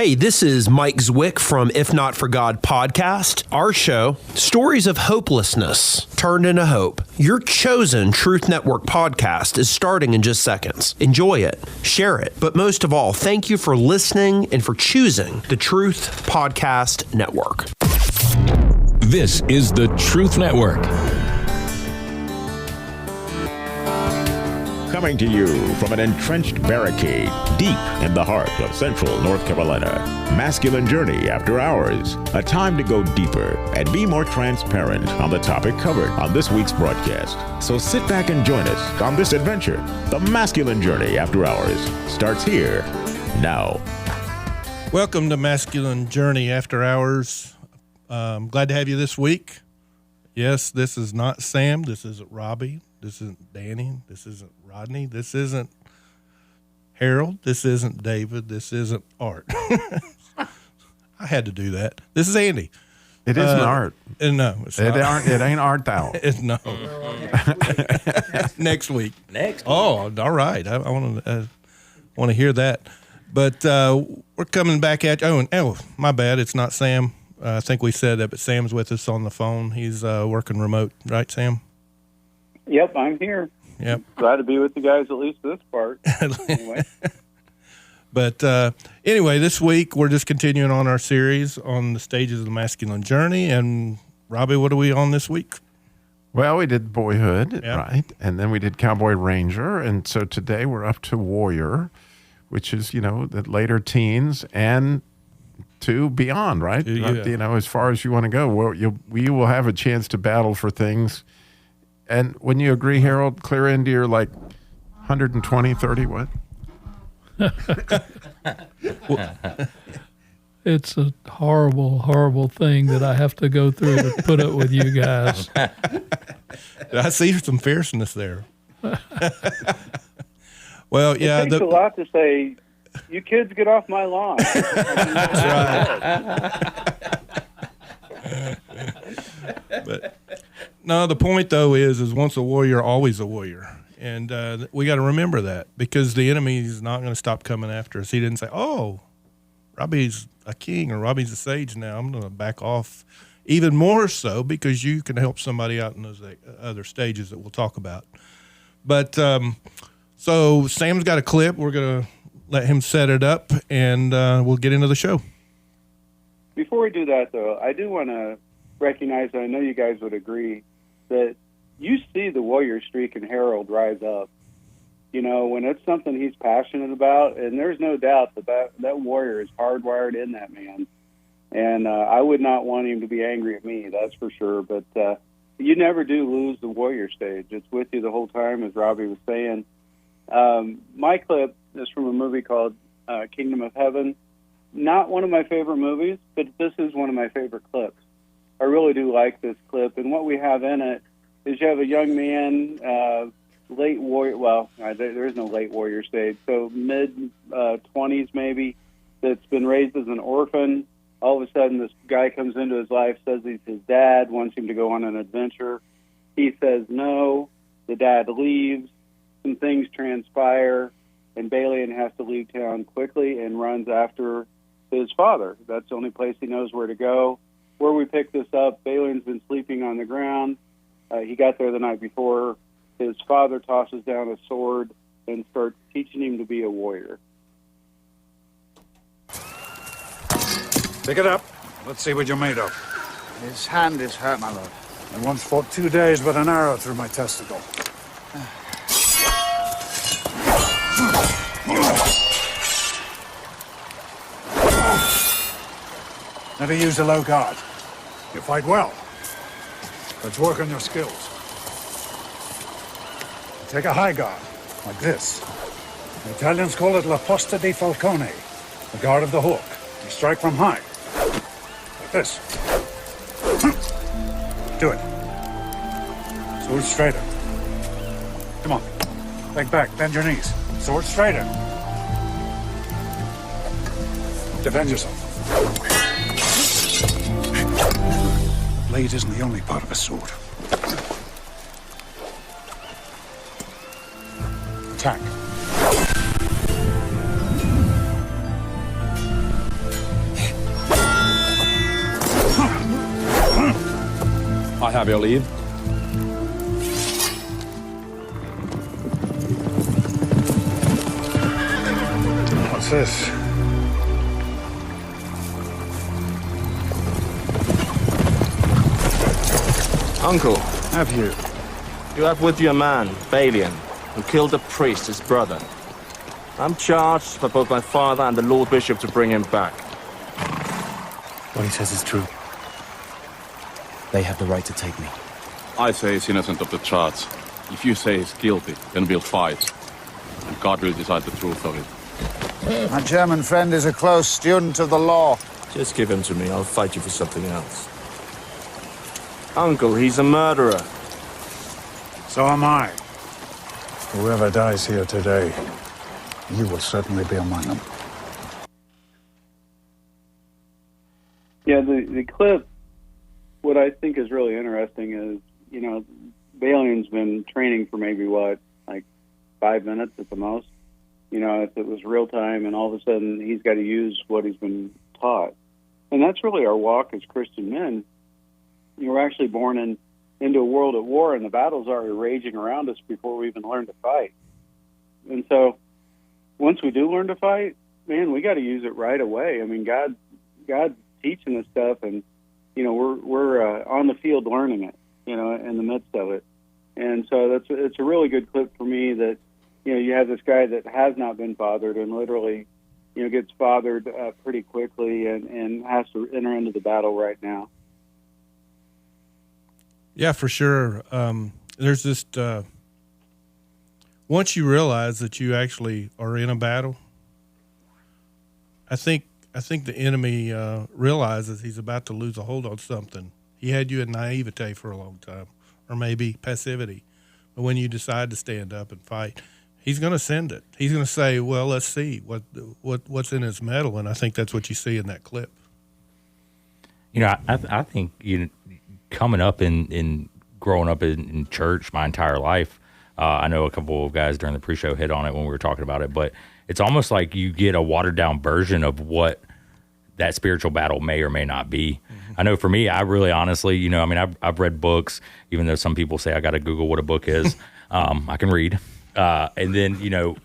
Hey, this is Mike Zwick from If Not For God podcast. Our show, stories of hopelessness turned into hope. Your chosen Truth Network podcast is starting in just seconds. Enjoy it, share it, but most of all, thank you for listening and for choosing the Truth Podcast Network. This is the Truth Network. Coming to you from an entrenched barricade deep in the heart of central North Carolina. Masculine Journey After Hours. A time to go deeper and be more transparent on the topic covered on this week's broadcast. So sit back and join us on this adventure. The Masculine Journey After Hours starts here now. Welcome to Masculine Journey After Hours. Glad to have you this week. Yes, this is not Sam. This isn't Robbie. This isn't Danny. This isn't Rodney. This isn't Harold. This isn't David. This isn't Art. I had to do that. This is Andy. It isn't Art. No, it's not. It ain't Art thou. No. Next week. Oh, all right. I want to hear that. But we're coming back at you. Oh, my bad. It's not Sam. I think we said that, but Sam's with us on the phone. He's working remote, right, Sam? Yep, I'm here. Yep. Glad to be with you guys, at least this part. Anyway. But anyway, this week we're just continuing on our series on the stages of the masculine journey. And Robbie, what are we on this week? Well, we did Boyhood, Yep. right? And then we did Cowboy Ranger. And so today we're up to Warrior, which is, the later teens and to beyond, right? Yeah. As far as you want to go, we will have a chance to battle for things. And when you agree, Harold, clear into your 120, 30, what? It's a horrible, horrible thing that I have to go through to put up with you guys. I see some fierceness there. Well, yeah. It takes a lot to say, you kids get off my lawn. That's right. But no, the point though is once a warrior, always a warrior, and we got to remember that because the enemy is not going to stop coming after us. He didn't say, "Oh, Robbie's a king or Robbie's a sage now. I'm going to back off." Even more so because you can help somebody out in those other stages that we'll talk about. But so Sam's got a clip. We're going to let him set it up, and we'll get into the show. Before we do that, though, I do want to recognize, and I know you guys would agree, that you see the warrior streak in Harold rise up. When it's something he's passionate about, and there's no doubt that warrior is hardwired in that man. And I would not want him to be angry at me, that's for sure. But you never do lose the warrior stage. It's with you the whole time, as Robbie was saying. My clip is from a movie called Kingdom of Heaven. Not one of my favorite movies, but this is one of my favorite clips. I really do like this clip, and what we have in it is you have a young man, late warrior, well, there is no late warrior stage, so mid-20s maybe, that's been raised as an orphan. All of a sudden, this guy comes into his life, says he's his dad, wants him to go on an adventure. He says no. The dad leaves. Some things transpire, and Balian has to leave town quickly and runs after his father. That's the only place he knows where to go. Where we pick this up, Balian's been sleeping on the ground. He got there the night before. His father tosses down a sword and starts teaching him to be a warrior. Pick it up. Let's see what you're made of. His hand is hurt, my lord. I once fought 2 days with an arrow through my testicle. Never use a low guard. You fight well. Let's work on your skills. Take a high guard, like this. The Italians call it la posta di falcone, the guard of the hawk. You strike from high, like this. Do it. Sword straighter. Come on. Leg back, bend your knees. Sword straighter. Defend yourself. The blade isn't the only part of a sword. Attack. I have your leave. What's this? Uncle, Have you? you have with you a man, Balian, who killed a priest, his brother. I'm charged by both my father and the Lord Bishop to bring him back. What he says is true. They have the right to take me. I say he's innocent of the charge. If you say he's guilty, then we'll fight. And God will decide the truth of it. My German friend is a close student of the law. Just give him to me. I'll fight you for something else. Uncle, he's a murderer. So am I. Whoever dies here today, you will certainly be among them. Yeah, the clip, what I think is really interesting is, you know, Balian's been training for maybe, like 5 minutes at the most. You know, if it was real time and all of a sudden he's got to use what he's been taught. And that's really our walk as Christian men. You know, we're actually born into a world at war, and the battle's already raging around us before we even learn to fight. And so once we do learn to fight, man, we got to use it right away. I mean, God's teaching us stuff, and, you know, we're on the field learning it, you know, in the midst of it. And so it's a really good clip for me that, you know, you have this guy that has not been fathered and literally, you know, gets fathered pretty quickly and has to enter into the battle right now. Yeah, for sure. There's just once you realize that you actually are in a battle, I think the enemy realizes he's about to lose a hold on something. He had you in naivete for a long time, or maybe passivity. But when you decide to stand up and fight, he's going to send it. He's going to say, "Well, let's see what's in his medal," and I think that's what you see in that clip. You know, I think coming up in growing up in church my entire life, I know a couple of guys during the pre-show hit on it when we were talking about it, but it's almost like you get a watered down version of what that spiritual battle may or may not be. Mm-hmm. I know for me, I really honestly, you know, I mean, I've read books, even though some people say I got to Google what a book is. I can read. And then, you know,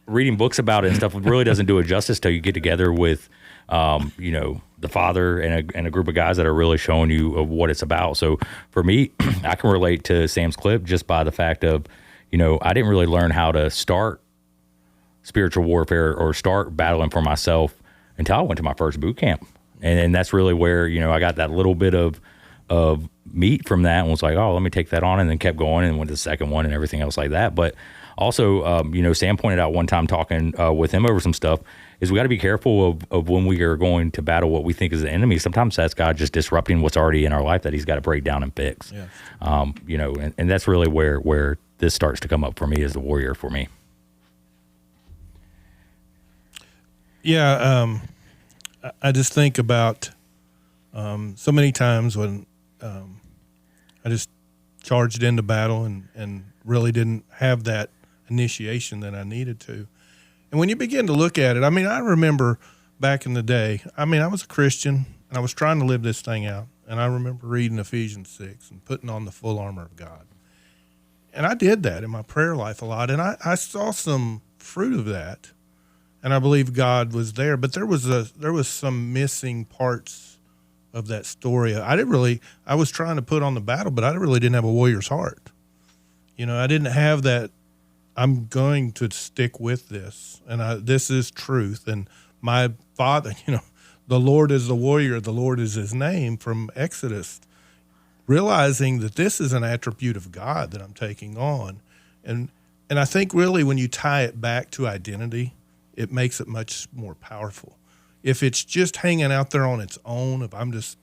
reading books about it and stuff really doesn't do it justice till you get together with, you know, the father and a group of guys that are really showing you of what it's about. So for me, I can relate to Sam's clip just by the fact of, you know, I didn't really learn how to start spiritual warfare or start battling for myself until I went to my first boot camp. And that's really where, you know, I got that little bit of meat from that and was like, oh, let me take that on, and then kept going and went to the second one and everything else like that. But also, you know, Sam pointed out one time talking with him over some stuff is we got to be careful of when we are going to battle what we think is the enemy. Sometimes that's God just disrupting what's already in our life that he's got to break down and fix. Yeah. You know, and that's really where this starts to come up for me as the warrior for me. Yeah, I just think about so many times when I just charged into battle and really didn't have that initiation that I needed to. And when you begin to look at it, I mean, I remember back in the day, I mean, I was a Christian and I was trying to live this thing out. And I remember reading Ephesians 6 and putting on the full armor of God. And I did that in my prayer life a lot. And I saw some fruit of that. And I believe God was there. But there was some missing parts of that story. I was trying to put on the battle, but I really didn't have a warrior's heart. You know, I didn't have that, I'm going to stick with this, and this is truth. And my father, you know, the Lord is the warrior, the Lord is his name from Exodus, realizing that this is an attribute of God that I'm taking on. And I think really when you tie it back to identity, it makes it much more powerful. If it's just hanging out there on its own, if I'm just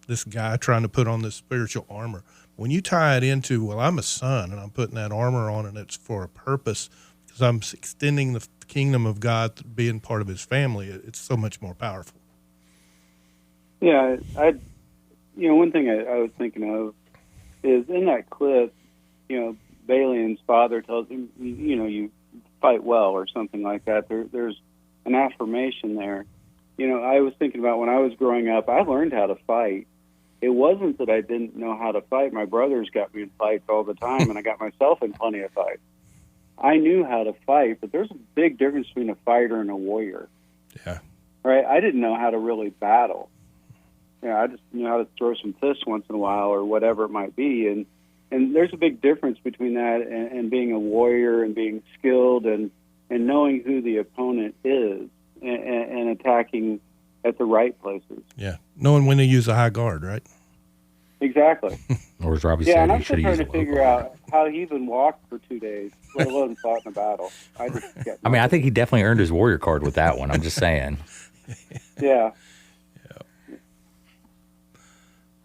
this guy trying to put on this spiritual armor, when you tie it into, well, I'm a son and I'm putting that armor on and it's for a purpose because I'm extending the kingdom of God, being part of his family, it's so much more powerful. Yeah, one thing I was thinking of is in that clip, you know, Balian's father tells him, you know, you fight well or something like that. There's an affirmation there. You know, I was thinking about when I was growing up, I learned how to fight. it wasn't that I didn't know how to fight. My brothers got me in fights all the time, and I got myself in plenty of fights. I knew how to fight, but there's a big difference between a fighter and a warrior. Yeah. Right? I didn't know how to really battle. I just knew how to throw some fists once in a while or whatever it might be. And there's a big difference between that and being a warrior and being skilled and knowing who the opponent is and attacking at the right places. Yeah. Knowing when to use a high guard, right? Exactly. Or as Robbie Yeah, said, and he I'm should still have trying used to figure out how he even walked for 2 days, let alone fought in a battle. I mean, I think he definitely earned his warrior card with that one. I'm just saying. Yeah.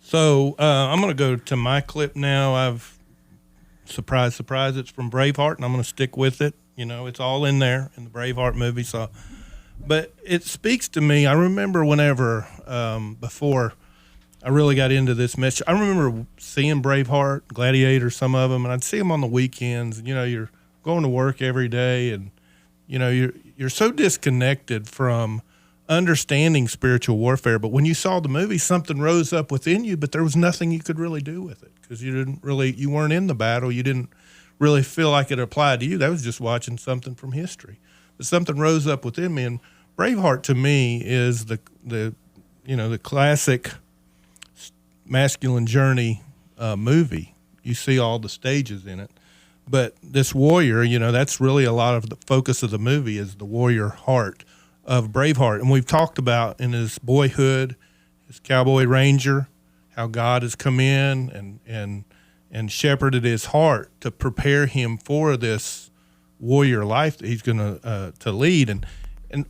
So I'm going to go to my clip now. Surprise, it's from Braveheart, and I'm going to stick with it. It's all in there in the Braveheart movie. So, but it speaks to me. I remember whenever before I really got into this message, I remember seeing Braveheart, Gladiator, some of them, and I'd see them on the weekends. And, you're going to work every day, and you're so disconnected from understanding spiritual warfare. But when you saw the movie, something rose up within you, but there was nothing you could really do with it because you weren't in the battle. You didn't really feel like it applied to you. That was just watching something from history. But something rose up within me, and Braveheart to me is the classic masculine journey movie. You see all the stages in it. But this warrior, that's really a lot of the focus of the movie is the warrior heart of Braveheart. And we've talked about in his boyhood, his cowboy ranger, how God has come in and shepherded his heart to prepare him for this warrior life that he's going to lead. And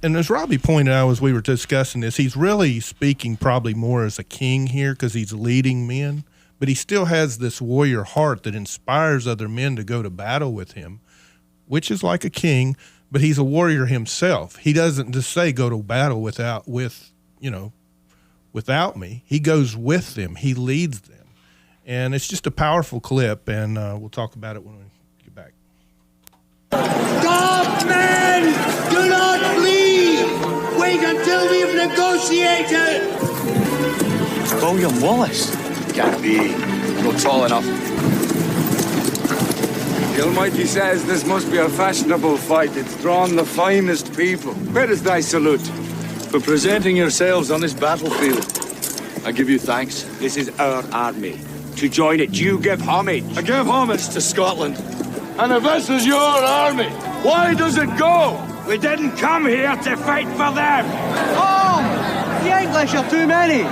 as Robbie pointed out as we were discussing this, he's really speaking probably more as a king here because he's leading men, but he still has this warrior heart that inspires other men to go to battle with him, which is like a king, but he's a warrior himself. He doesn't just say go to battle without me. He goes with them. He leads them. And it's just a powerful clip, and we'll talk about it when we get back. Stop, men! Do not leave! Wait until we've negotiated! William Wallace? Can't be. Not tall enough. The Almighty says this must be a fashionable fight. It's drawn the finest people. Where is thy salute? For presenting yourselves on this battlefield, I give you thanks. This is our army. To join it, you give homage. I give homage to Scotland. And if this is your army, why does it go? We didn't come here to fight for them. Oh! The English are too many.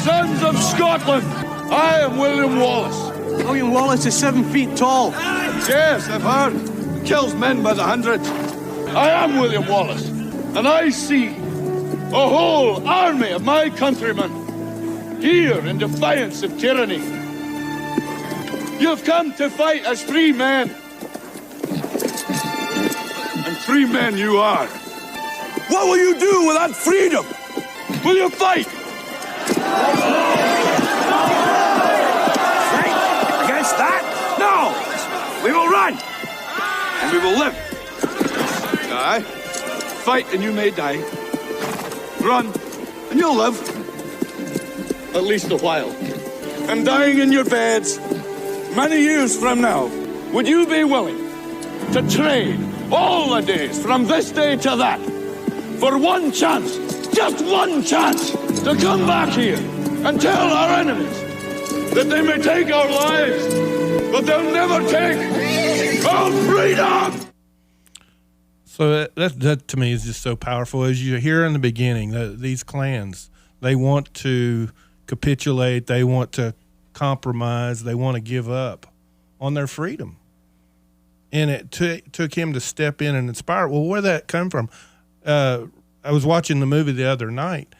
Sons of Scotland, I am William Wallace. William Wallace is 7 feet tall. Yes, I've heard. Kills men by the hundred. I am William Wallace, and I see a whole army of my countrymen here in defiance of tyranny. You've come to fight as free men. And free men you are. What will you do with that freedom? Will you fight? Fight against that? No! We will run! And we will live. Aye. Fight and you may die. Run and you'll live. At least a while. And dying in your beds many years from now, would you be willing to trade all the days from this day to that for one chance, just one chance, to come back here and tell our enemies that they may take our lives, but they'll never take our freedom? So that to me is just so powerful. As you hear in the beginning, these clans, they want to capitulate, they want to compromise, they want to give up on their freedom. And it took him to step in and inspire. Well, where did that come from? I was watching the movie the other night,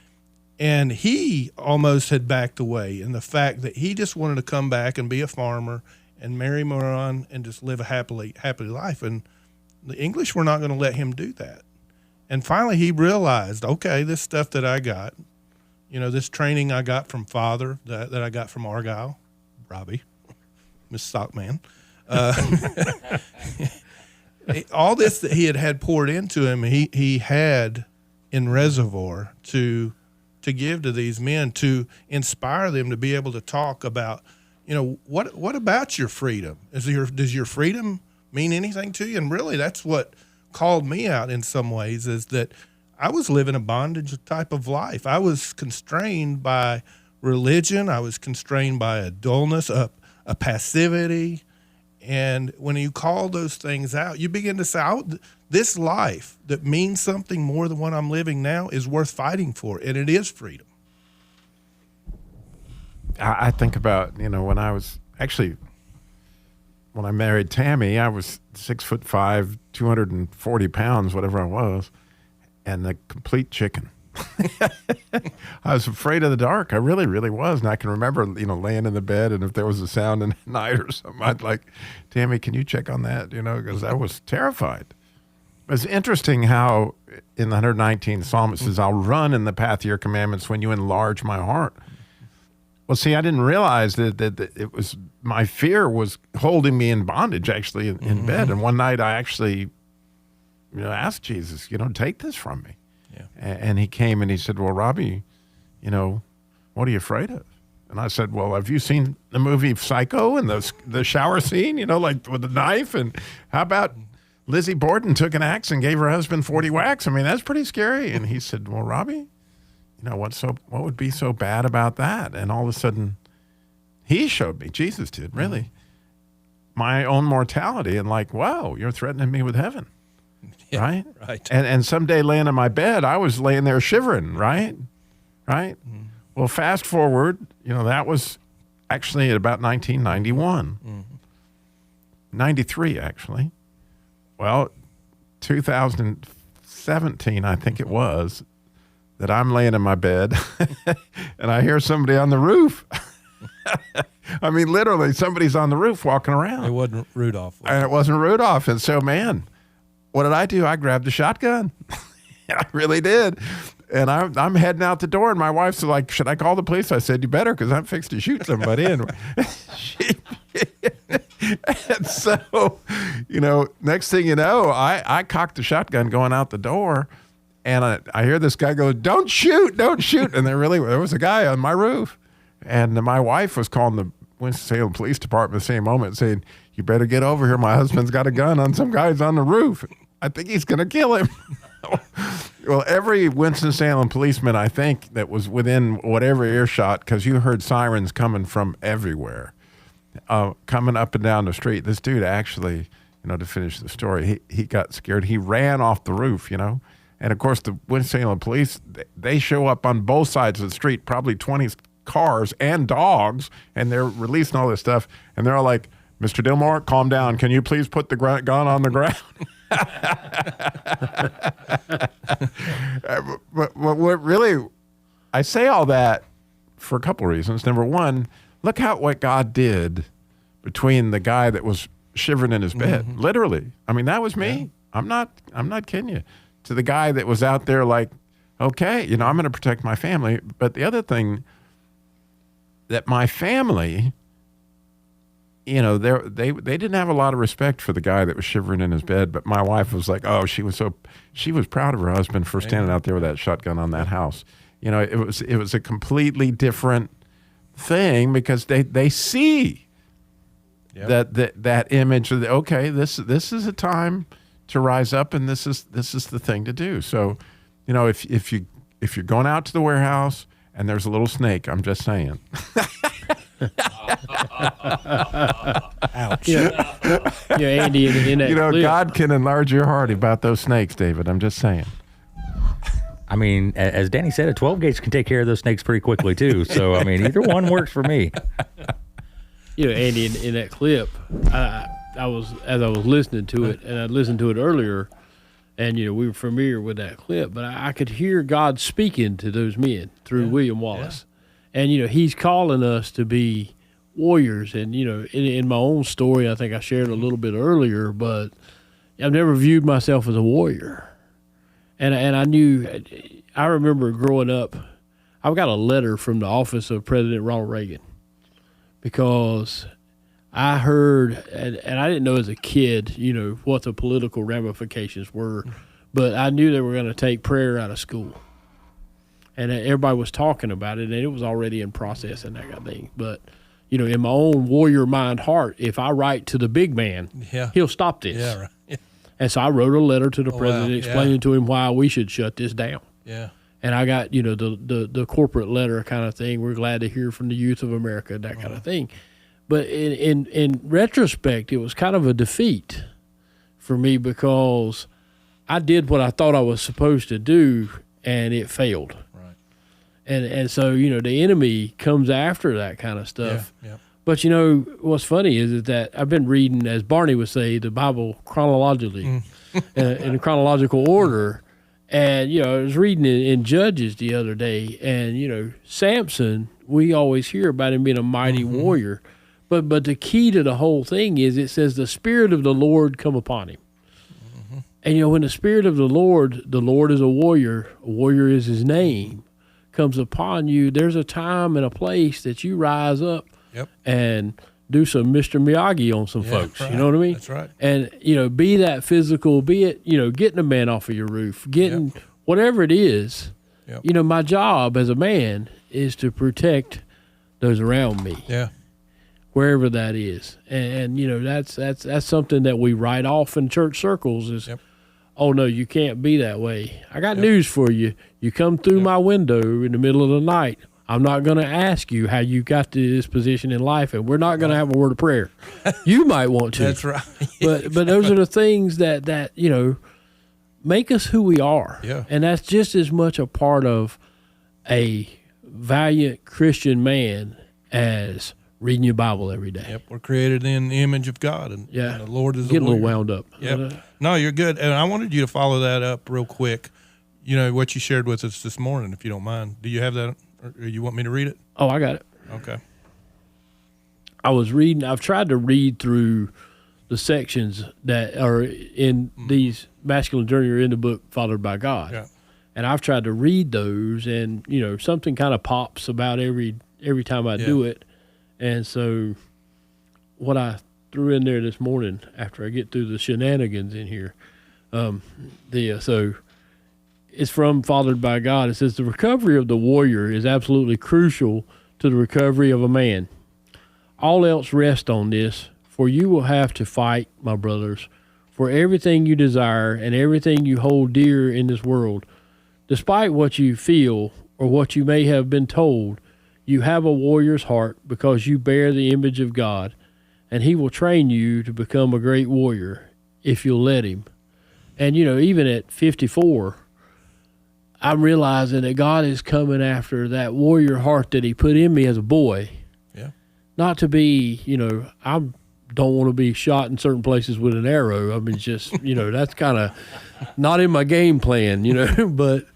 and he almost had backed away in the fact that he just wanted to come back and be a farmer and marry Moran and just live a happy life. And the English were not going to let him do that. And finally he realized, okay, this stuff that I got, this training I got from Father, that I got from Argyle, Robbie, Miss Stockman, all this that he had poured into him, he had in reservoir to to give to these men to inspire them to be able to talk about, what about your freedom? Does your freedom mean anything to you? And really, that's what called me out in some ways, is that I was living a bondage type of life. I was constrained by religion. I was constrained by a dullness, a passivity. And when you call those things out, you begin to say, this life that means something more than what I'm living now is worth fighting for, and it is freedom. I think about, when I married Tammy, I was 6'5", 240 pounds, whatever I was, and a complete chicken. I was afraid of the dark. I really, really was. And I can remember, laying in the bed, and if there was a sound in the night or something, I'd like, Tammy, can you check on that? Because I was terrified. It's interesting how in the 119th Psalm it says, I'll run in the path of your commandments when you enlarge my heart. Well, see, I didn't realize that it was, my fear was holding me in bondage, actually, in bed. And one night I actually, asked Jesus, take this from me. Yeah. And he came and he said, well, Robbie, what are you afraid of? And I said, well, have you seen the movie Psycho and the shower scene, like with the knife? And how about Lizzie Borden took an axe and gave her husband 40 whacks? I mean, that's pretty scary. And he said, well, Robbie, what would be so bad about that? And all of a sudden, he showed me, Jesus did, really, my own mortality. And like, wow, you're threatening me with heaven. Yeah, right? Right. And someday laying in my bed, I was laying there shivering, right? Right? Mm-hmm. Well, fast forward, that was actually at about 1991. Mm-hmm. 93, actually. Well, 2017, I think it was, that I'm laying in my bed and I hear somebody on the roof. I mean, literally, somebody's on the roof walking around. It wasn't Rudolph. And it wasn't Rudolph. And so, man, what did I do? I grabbed a shotgun. I really did. And I'm heading out the door, and my wife's like, should I call the police? I said, you better, because I'm fixed to shoot somebody. And, and so, next thing you know, I cocked the shotgun going out the door, and I hear this guy go, don't shoot. And there was a guy on my roof. And my wife was calling the Winston-Salem Police Department the same moment saying, you better get over here. My husband's got a gun on some guys on the roof. I think he's going to kill him. Well, every Winston-Salem policeman, I think, that was within whatever earshot, because you heard sirens coming from everywhere, coming up and down the street. This dude actually, to finish the story, he got scared. He ran off the roof, And, of course, the Winston-Salem police, they show up on both sides of the street, probably 20 cars and dogs, and they're releasing all this stuff. And they're all like, Mr. Dillmore, calm down. Can you please put the gun on the ground? but what really, I say all that for a couple of reasons. Number one, look what God did between the guy that was shivering in his bed, literally. I mean, that was me. Yeah. I'm not kidding you. To the guy that was out there like, okay, I'm going to protect my family. But the other thing, that my family, they didn't have a lot of respect for the guy that was shivering in his bed. But my wife was like, oh, she was proud of her husband for standing out there with that shotgun on that house. It was a completely different thing, because they see that image of okay, this is a time to rise up, and this is the thing to do. So, if you're going out to the warehouse and there's a little snake, I'm just saying. Ouch. Yeah, Andy, in that clip, God can enlarge your heart about those snakes, David. I'm just saying. I mean, as Danny said, a 12 gauge can take care of those snakes pretty quickly too. So, I mean, either one works for me. Andy, in that clip, I was listening to it, and I listened to it earlier, and we were familiar with that clip, but I could hear God speaking to those men through William Wallace. Yeah. And he's calling us to be warriors. And in my own story, I think I shared a little bit earlier, but I've never viewed myself as a warrior. And I remember growing up, I got a letter from the office of President Ronald Reagan, because I heard, and I didn't know as a kid, what the political ramifications were, but I knew they were going to take prayer out of school. and everybody was talking about it, and it was already in process and that kind of thing. But in my own warrior mind heart, if I write to the big man, he'll stop this. Yeah, right. Yeah. And so I wrote a letter to the president explaining Yeah. to him why we should shut this down. Yeah. And I got, the corporate letter kind of thing. We're glad to hear from the youth of America, that kind of thing. But in retrospect, it was kind of a defeat for me because I did what I thought I was supposed to do, and it failed. Right. And so, the enemy comes after that kind of stuff. Yeah. But, what's funny is that I've been reading, as Barney would say, the Bible chronologically, in a chronological order. And, I was reading in Judges the other day, and, Samson, we always hear about him being a mighty warrior. But the key to the whole thing is it says the Spirit of the Lord come upon him. And, when the Spirit of the Lord is a warrior is his name, comes upon you, there's a time and a place that you rise up and do some Mr. Miyagi on some folks. Right. You know what I mean? That's right. And, be that physical, be it, getting a man off of your roof, getting whatever it is. My job as a man is to protect those around me. Yeah. Wherever that is. And that's something that we write off in church circles is, oh, no, you can't be that way. I got news for you. You come through my window in the middle of the night, I'm not going to ask you how you got to this position in life, and we're not going to have a word of prayer. You might want to. That's right. But those are the things that make us who we are. Yeah. And that's just as much a part of a valiant Christian man as reading your Bible every day. Yep, we're created in the image of God, and the Lord is getting a little warrior. wound up. Yep. No, you're good. And I wanted you to follow that up real quick. What you shared with us this morning, if you don't mind. Do you have that, or you want me to read it? Oh, I got it. Okay. I've tried to read through the sections that are in these masculine journey or in the book Fathered by God. Yeah. And I've tried to read those, and something kind of pops about every time I do it. And so what I threw in there this morning after I get through the shenanigans in here, so it's from Fathered by God. It says the recovery of the warrior is absolutely crucial to the recovery of a man. All else rests on this, for you will have to fight, my brothers, for everything you desire and everything you hold dear in this world. Despite what you feel or what you may have been told, you have a warrior's heart because you bear the image of God, and he will train you to become a great warrior if you'll let him. And, even at 54, I'm realizing that God is coming after that warrior heart that he put in me as a boy. Yeah. Not to be, I don't want to be shot in certain places with an arrow. I mean, just, that's kind of not in my game plan, but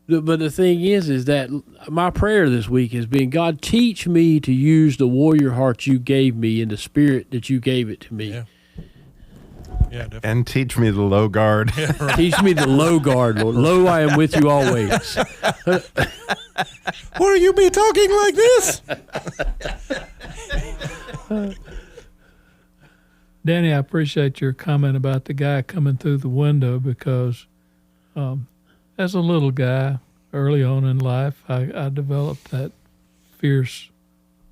the thing is that my prayer this week has been, God, teach me to use the warrior heart you gave me in the spirit that you gave it to me. Yeah. Yeah, definitely. And teach me the low guard. Yeah, right. Teach me the low guard, Lord. Lo, I am with you always. Will you be talking like this? Danny, I appreciate your comment about the guy coming through the window because as a little guy early on in life, I developed that fierce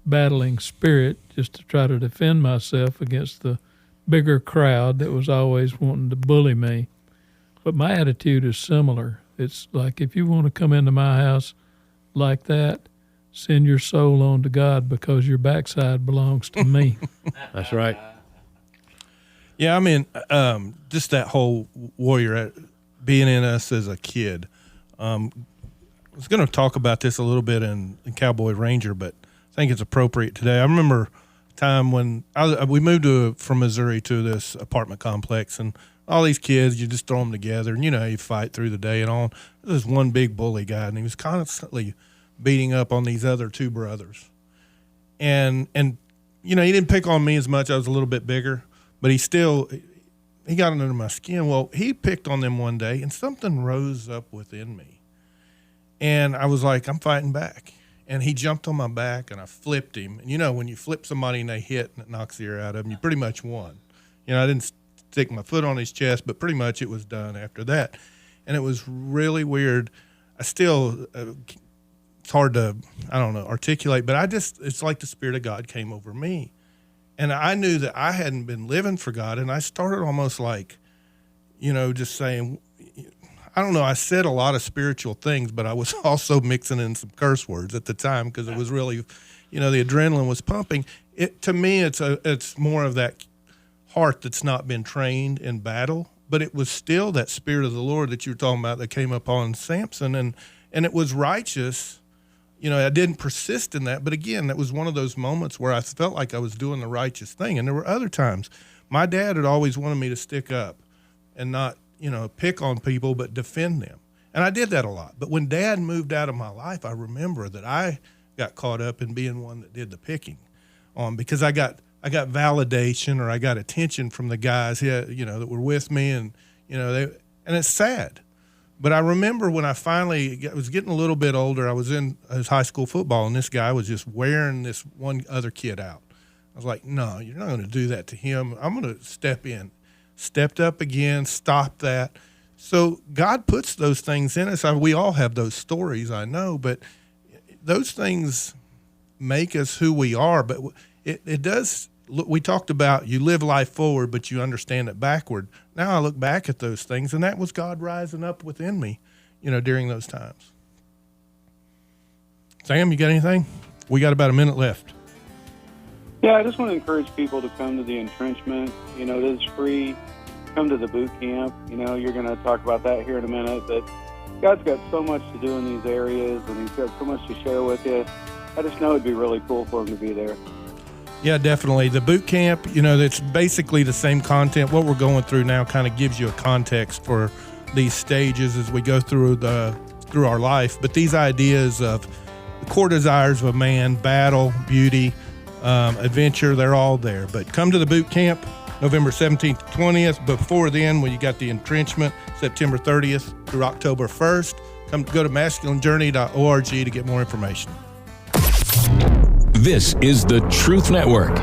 battling spirit just to try to defend myself against the bigger crowd that was always wanting to bully me. But my attitude is similar. It's like, if you want to come into my house like that, send your soul on to God because your backside belongs to me. That's right. Yeah, I mean, just that whole warrior being in us as a kid. I was going to talk about this a little bit in Cowboy Ranger, but I think it's appropriate today. I remember a time when we moved from Missouri to this apartment complex, and all these kids, you just throw them together, and you fight through the day and all. There's one big bully guy, and he was constantly beating up on these other two brothers. And he didn't pick on me as much. I was a little bit bigger, but he got under my skin. Well, he picked on them one day, and something rose up within me. And I was like, I'm fighting back. And he jumped on my back, and I flipped him. And, when you flip somebody and they hit and it knocks the air out of them, you pretty much won. I didn't stick my foot on his chest, but pretty much it was done after that. And it was really weird. I still it's hard to, I don't know, articulate, but it's like the Spirit of God came over me. And I knew that I hadn't been living for God. And I started almost like, just saying, I don't know, I said a lot of spiritual things, but I was also mixing in some curse words at the time because it was really, the adrenaline was pumping. To me, it's more of that heart that's not been trained in battle, but it was still that Spirit of the Lord that you were talking about that came upon Samson, and it was righteous. I didn't persist in that, but again, that was one of those moments where I felt like I was doing the righteous thing. And there were other times. My dad had always wanted me to stick up and not, pick on people, but defend them. And I did that a lot. But when Dad moved out of my life, I remember that I got caught up in being one that did the picking on, because I got validation, or I got attention from the guys, that were with me, and and it's sad. But I remember when I finally was getting a little bit older, I was in high school football, and this guy was just wearing this one other kid out. I was like, no, you're not going to do that to him. I'm going to step in. Stepped up again, stopped that. So God puts those things in us. We all have those stories, I know, but those things make us who we are. But it does. We talked about you live life forward, but you understand it backward. Now I look back at those things, and that was God rising up within me, during those times. Sam, you got anything? We got about a minute left. Yeah, I just want to encourage people to come to the entrenchment. It is free. Come to the boot camp. You're going to talk about that here in a minute, but God's got so much to do in these areas, and He's got so much to share with you. I just know it'd be really cool for Him to be there. Yeah, definitely. The boot camp, it's basically the same content. What we're going through now kind of gives you a context for these stages as we go through our life. But these ideas of the core desires of a man, battle, beauty, adventure, they're all there. But come to the boot camp November 17th, 20th. Before then, when you got the entrenchment, September 30th through October 1st. Go to masculinejourney.org to get more information. This is the Truth Network.